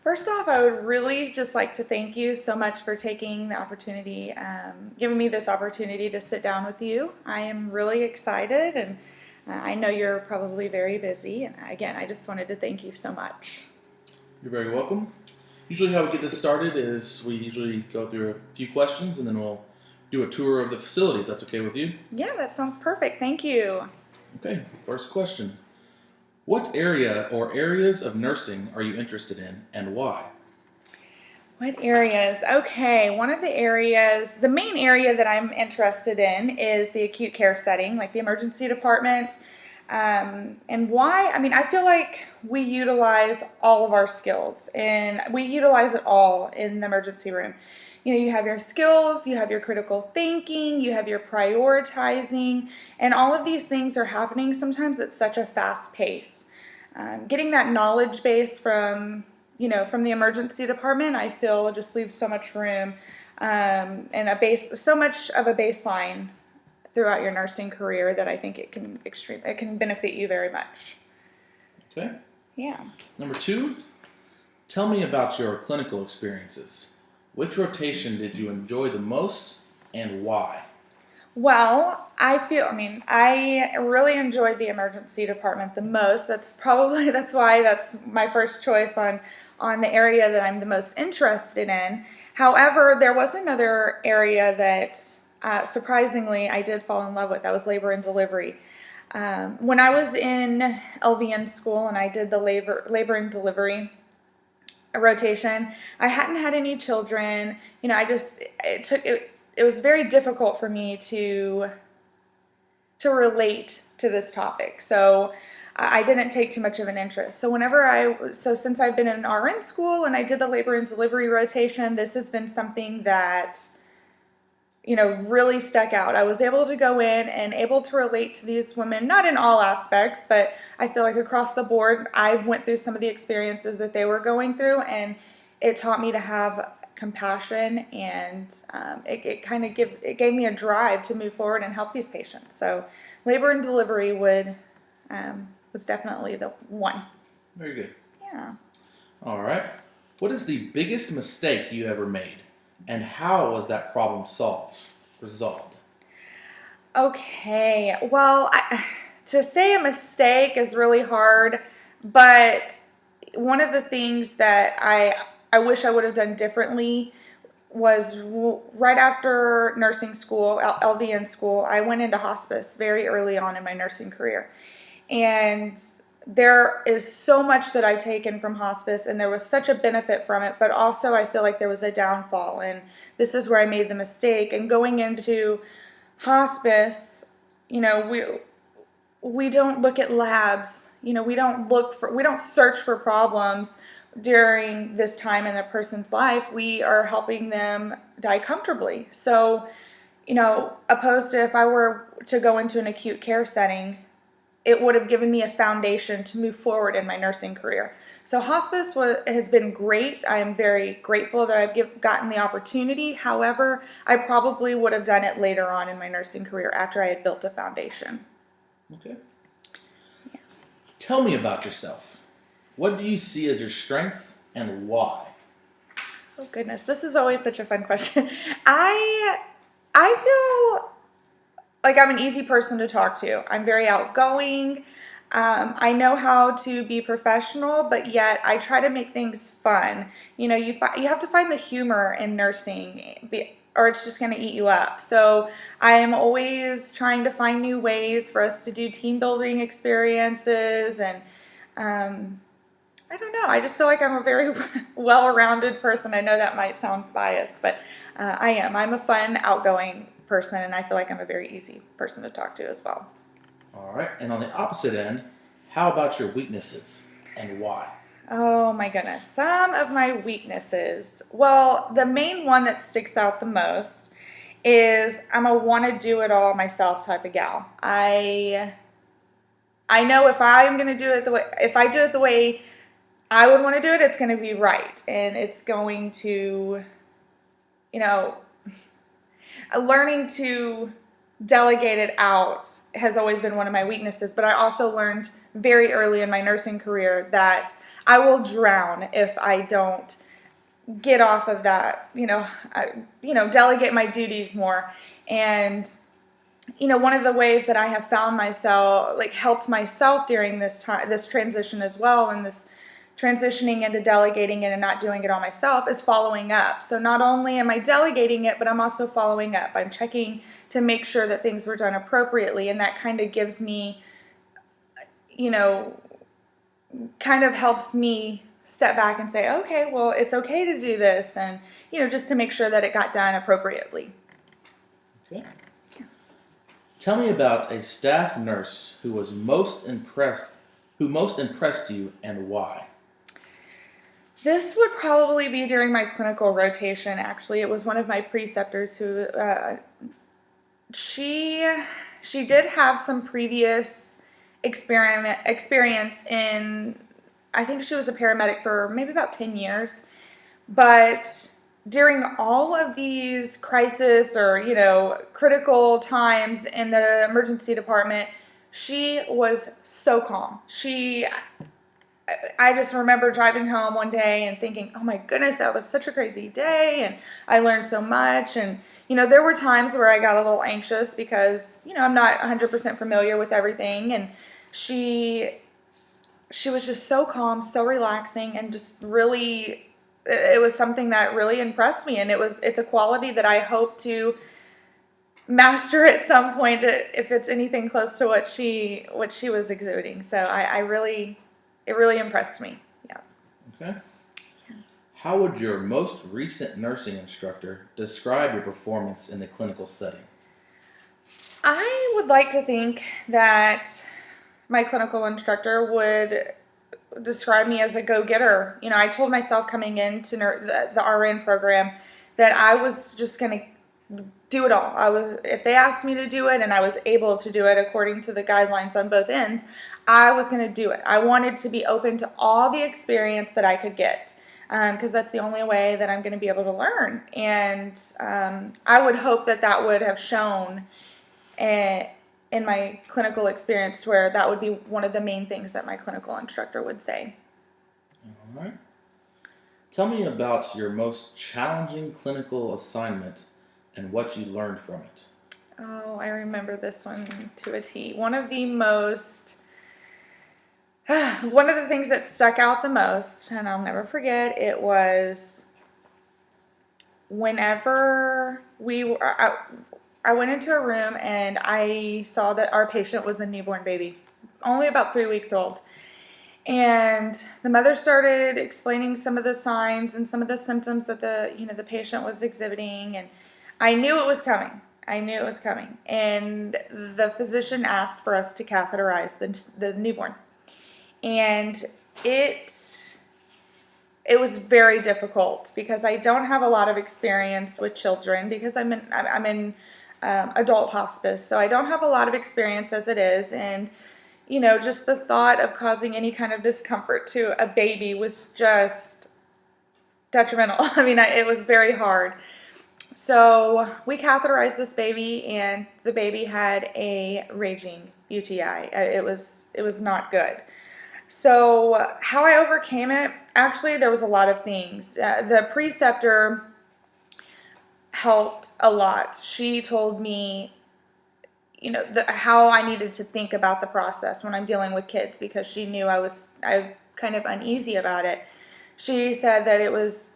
First off, I would really just like to thank you so much for taking the opportunity, giving me this opportunity to sit down with you. I am really excited, and I know you're probably very busy. And again, I just wanted to thank you so much. You're very welcome. Usually, how we get this started is we usually go through a few questions and then we'll do a tour of the facility, if that's okay with you. Yeah, that sounds perfect. Thank you. Okay, first question. What area or areas of nursing are you interested in and why? What areas? Okay, one of the areas, the main area that I'm interested in is the acute care setting, like the emergency department. And why? I mean, I feel like we utilize all of our skills and we utilize it all in the emergency room. You know, you have your skills, you have your critical thinking, you have your prioritizing, and all of these things are happening sometimes at such a fast pace. Getting that knowledge base from the emergency department, I feel just leaves so much room and so much of a baseline throughout your nursing career that I think it can benefit you very much. Okay. Yeah. Number two, tell me about your clinical experiences. Which rotation did you enjoy the most and why? Well, I really enjoyed the emergency department the most. That's why that's my first choice on the area that I'm the most interested in. However, there was another area that surprisingly I did fall in love with. That was labor and delivery. When I was in LVN school and I did the labor and delivery rotation, I hadn't had any children. You know, it was very difficult for me to relate to this topic. So I didn't take too much of an interest. So since I've been in RN school and I did the labor and delivery rotation, this has been something that, really stuck out. I was able to go in and able to relate to these women, not in all aspects, but I feel like across the board, I've went through some of the experiences that they were going through, and it taught me to have compassion, and it gave me a drive to move forward and help these patients. So labor and delivery was definitely the one. Very good. Yeah. All right. What is the biggest mistake you ever made and how was that problem resolved? Okay. Well, to say a mistake is really hard, but one of the things that I wish I would have done differently was right after nursing school, LVN school, I went into hospice very early on in my nursing career. And there is so much that I've taken from hospice, and there was such a benefit from it, but also I feel like there was a downfall, and this is where I made the mistake. And going into hospice, we don't look at labs. We don't search for problems during this time in a person's life. We are helping them die comfortably. So, opposed to if I were to go into an acute care setting, it would have given me a foundation to move forward in my nursing career. So hospice has been great. I am very grateful that I've gotten the opportunity. However, I probably would have done it later on in my nursing career after I had built a foundation. Okay. Yeah. Tell me about yourself. What do you see as your strengths and why? Oh goodness, this is always such a fun question. I feel like I'm an easy person to talk to. I'm very outgoing. I know how to be professional, but yet I try to make things fun. You have to find the humor in nursing, or it's just going to eat you up. So I am always trying to find new ways for us to do team building experiences, and I don't know. I just feel like I'm a very well-rounded person. I know that might sound biased, but I am. I'm a fun, outgoing person, and I feel like I'm a very easy person to talk to as well. All right. And on the opposite end, how about your weaknesses and why? Oh my goodness. Some of my weaknesses. Well, the main one that sticks out the most is I'm a want-to-do-it-all myself type of gal. I know if I'm going to do it if I do it the way I would want to do it, it's going to be right. And it's going to, learning to delegate it out has always been one of my weaknesses. But I also learned very early in my nursing career that I will drown if I don't get off of that, delegate my duties more. And one of the ways that I have found myself, like helped myself during this time, this transition as well, and this transitioning into delegating it and not doing it all myself, is following up. So not only am I delegating it, but I'm also following up. I'm checking to make sure that things were done appropriately, and that kind of gives me, kind of helps me step back and say, okay, well, it's okay to do this, and just to make sure that it got done appropriately. Okay. Tell me about a staff nurse who most impressed you, and why. This would probably be during my clinical rotation. Actually, it was one of my preceptors who she did have some previous experience in, I think she was a paramedic for maybe about 10 years, but during all of these crisis or, critical times in the emergency department, she was so calm. I just remember driving home one day and thinking, oh my goodness, that was such a crazy day, and I learned so much. And, there were times where I got a little anxious because, I'm not 100% familiar with everything, and she was just so calm, so relaxing, and just really, it was something that really impressed me, and it's a quality that I hope to master at some point if it's anything close to what she was exuding. So it really impressed me. Yeah. Okay. How would your most recent nursing instructor describe your performance in the clinical setting? I would like to think that my clinical instructor would describe me as a go-getter. I told myself coming into the RN program that I was just going to do it all. If they asked me to do it and I was able to do it according to the guidelines on both ends, I was going to do it. I wanted to be open to all the experience that I could get, because that's the only way that I'm going to be able to learn. And I would hope that would have shown in my clinical experience, to where that would be one of the main things that my clinical instructor would say. All right. Tell me about your most challenging clinical assignment and what you learned from it. Oh, I remember this one to a T. One of the things that stuck out the most, and I'll never forget, it was whenever I went into a room and I saw that our patient was a newborn baby, only about 3 weeks old. And the mother started explaining some of the signs and some of the symptoms that the patient was exhibiting, and I knew it was coming. And the physician asked for us to catheterize the newborn. And it was very difficult because I don't have a lot of experience with children, because I'm in adult hospice, so I don't have a lot of experience as it is, and just the thought of causing any kind of discomfort to a baby was just detrimental. It was very hard. So we catheterized this baby, and the baby had a raging UTI. It was not good. So how I overcame it, actually, there was a lot of things. The preceptor helped a lot. She told me, how I needed to think about the process when I'm dealing with kids, because she knew I was kind of uneasy about it. She said that it was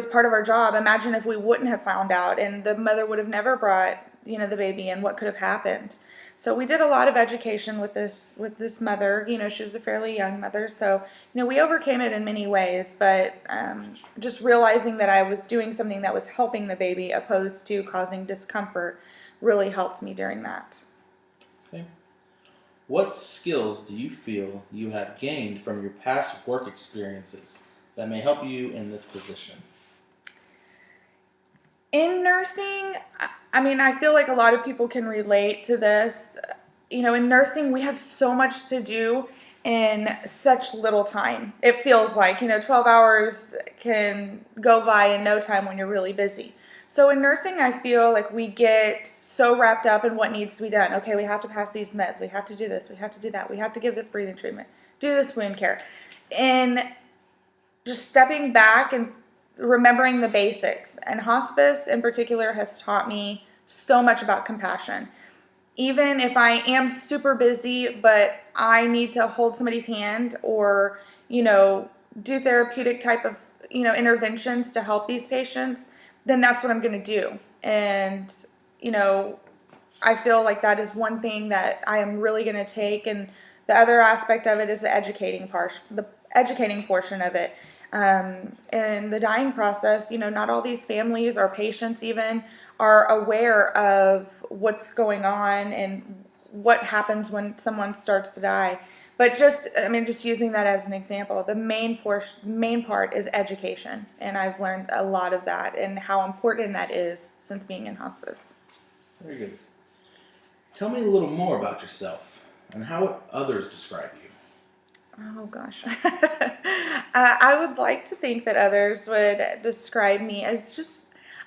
part of our job. Imagine if we wouldn't have found out and the mother would have never brought, the baby in, what could have happened. So we did a lot of education with this mother. She was a fairly young mother. So, we overcame it in many ways, but just realizing that I was doing something that was helping the baby opposed to causing discomfort really helped me during that. Okay. What skills do you feel you have gained from your past work experiences that may help you in this position? In nursing, I feel like a lot of people can relate to this. In nursing, we have so much to do in such little time. It feels like, 12 hours can go by in no time when you're really busy. So in nursing, I feel like we get so wrapped up in what needs to be done. Okay, we have to pass these meds. We have to do this. We have to do that. We have to give this breathing treatment. do this wound care. And just stepping back and remembering the basics. And hospice in particular has taught me so much about compassion. Even if I am super busy, but I need to hold somebody's hand or, do therapeutic type of, interventions to help these patients, then that's what I'm going to do. And, I feel like that is one thing that I am really going to take. And the other aspect of it is the educating portion of it. In the dying process, not all these families or patients even are aware of what's going on and what happens when someone starts to die. But just using that as an example, the main part is education, and I've learned a lot of that and how important that is since being in hospice. Very good. Tell me a little more about yourself and how would others describe you? Oh gosh. I would like to think that others would describe me as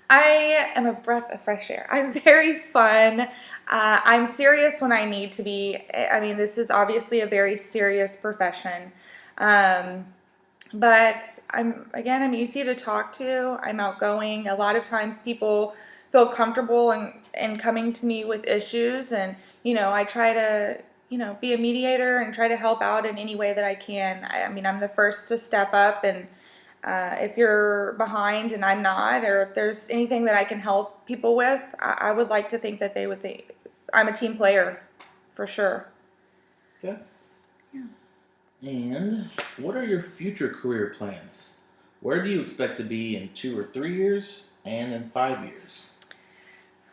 I am a breath of fresh air. I'm very fun. I'm serious when I need to be. This is obviously a very serious profession. But I'm easy to talk to. I'm outgoing. A lot of times people feel comfortable in coming to me with issues, and I try to be a mediator and try to help out in any way that I can. I'm the first to step up, and if you're behind and I'm not, or if there's anything that I can help people with, I would like to think that they would think I'm a team player, for sure. Okay. Yeah. And what are your future career plans? Where do you expect to be in 2 or 3 years and in 5 years?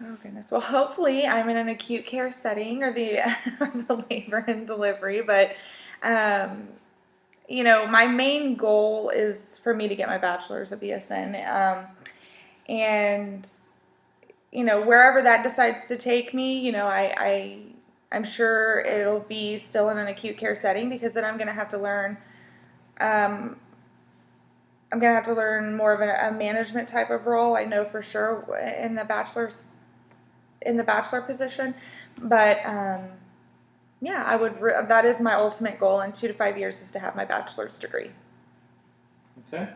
Oh goodness. Well, hopefully I'm in an acute care setting or the the labor and delivery, but my main goal is for me to get my bachelor's of BSN, and wherever that decides to take me, I'm sure it'll be still in an acute care setting, because then I'm going to have to learn. I'm going to have to learn more of a management type of role. I know for sure in the bachelor position, but yeah, that is my ultimate goal in 2 to 5 years, is to have my bachelor's degree. Okay.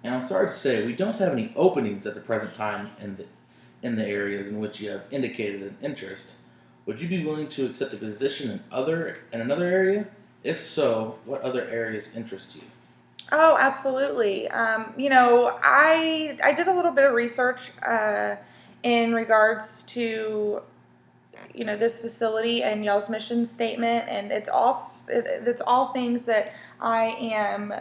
And I'm sorry to say we don't have any openings at the present time in the areas in which you have indicated an interest. Would you be willing to accept a position in another area? If so, what other areas interest you? Oh, absolutely. I did a little bit of research in regards to this facility and y'all's mission statement, and it's all things that I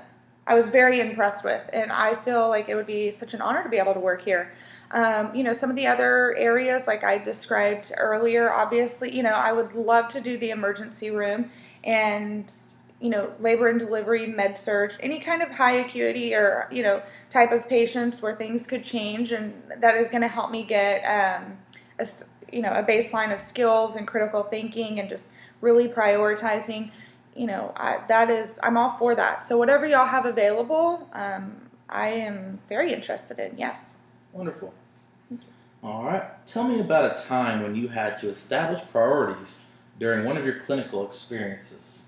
was very impressed with, and I feel like it would be such an honor to be able to work here. Some of the other areas, like I described earlier, obviously, I would love to do the emergency room and, labor and delivery, med surg, any kind of high acuity or, type of patients where things could change, and that is going to help me get a baseline of skills and critical thinking and just really prioritizing. I'm all for that. So whatever y'all have available, I am very interested in. Yes. Wonderful. All right. Tell me about a time when you had to establish priorities during one of your clinical experiences.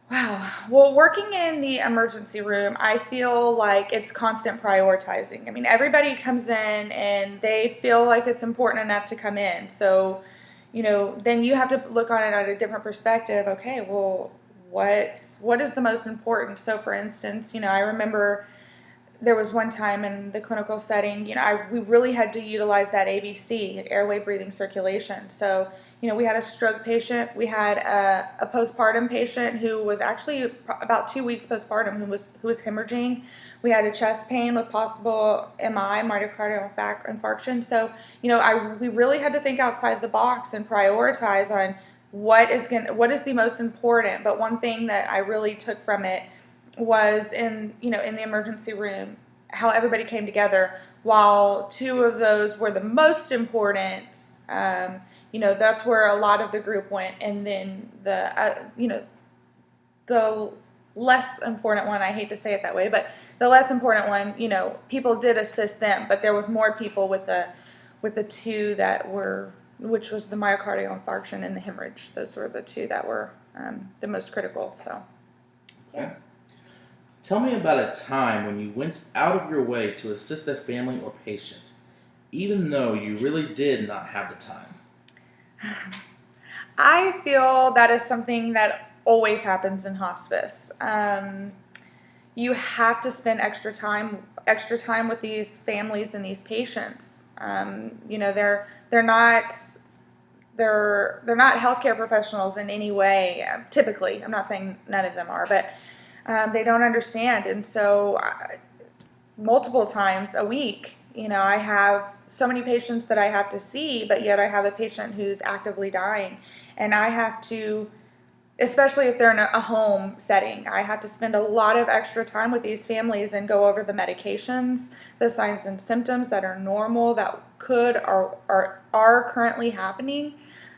Wow. Well, working in the emergency room, I feel like it's constant prioritizing. Everybody comes in and they feel like it's important enough to come in. So, then you have to look on it at a different perspective. Okay, well, what is the most important? So, for instance, I remember there was one time in the clinical setting, we really had to utilize that ABC, airway, breathing, circulation. So, we had a stroke patient, we had a postpartum patient who was actually about 2 weeks postpartum who was hemorrhaging. We had a chest pain with possible MI, myocardial infarction. So, we really had to think outside the box and prioritize on what is the most important. But one thing that I really took from it was in the emergency room, how everybody came together. While 2 of those were the most important, that's where a lot of the group went, and then the less important one, I hate to say it that way, but the less important one, people did assist them, but there was more people with the 2 that were, which was the myocardial infarction and the hemorrhage. Those were the 2 that were the most critical. So, Okay. Tell me about a time when you went out of your way to assist a family or patient, even though you really did not have the time. I feel that is something that always happens in hospice. You have to spend extra time with these families and these patients. You know, they're not they're not healthcare professionals in any way. Typically, I'm not saying none of them are, but they don't understand, and so multiple times a week, you know, I have so many patients that I have to see, but yet I have a patient who's actively dying, and I have to, especially if they're in a home setting, I have to spend a lot of extra time with these families and go over the medications, the signs and symptoms that are normal, that could or are currently happening,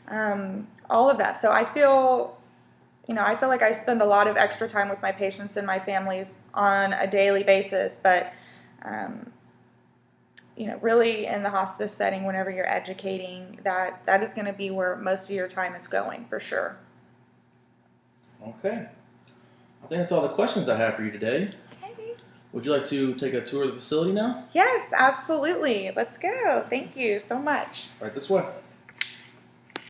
all of that. So I feel, you know, I feel like I spend a lot of extra time with my patients and my families on a daily basis, but you know, really in the hospice setting, whenever you're educating, that is going to be where most of your time is going, for sure. Okay. I think that's all the questions I have for you today. Okay. Would you like to take a tour of the facility now? Yes, absolutely. Let's go. Thank you so much. Right this way.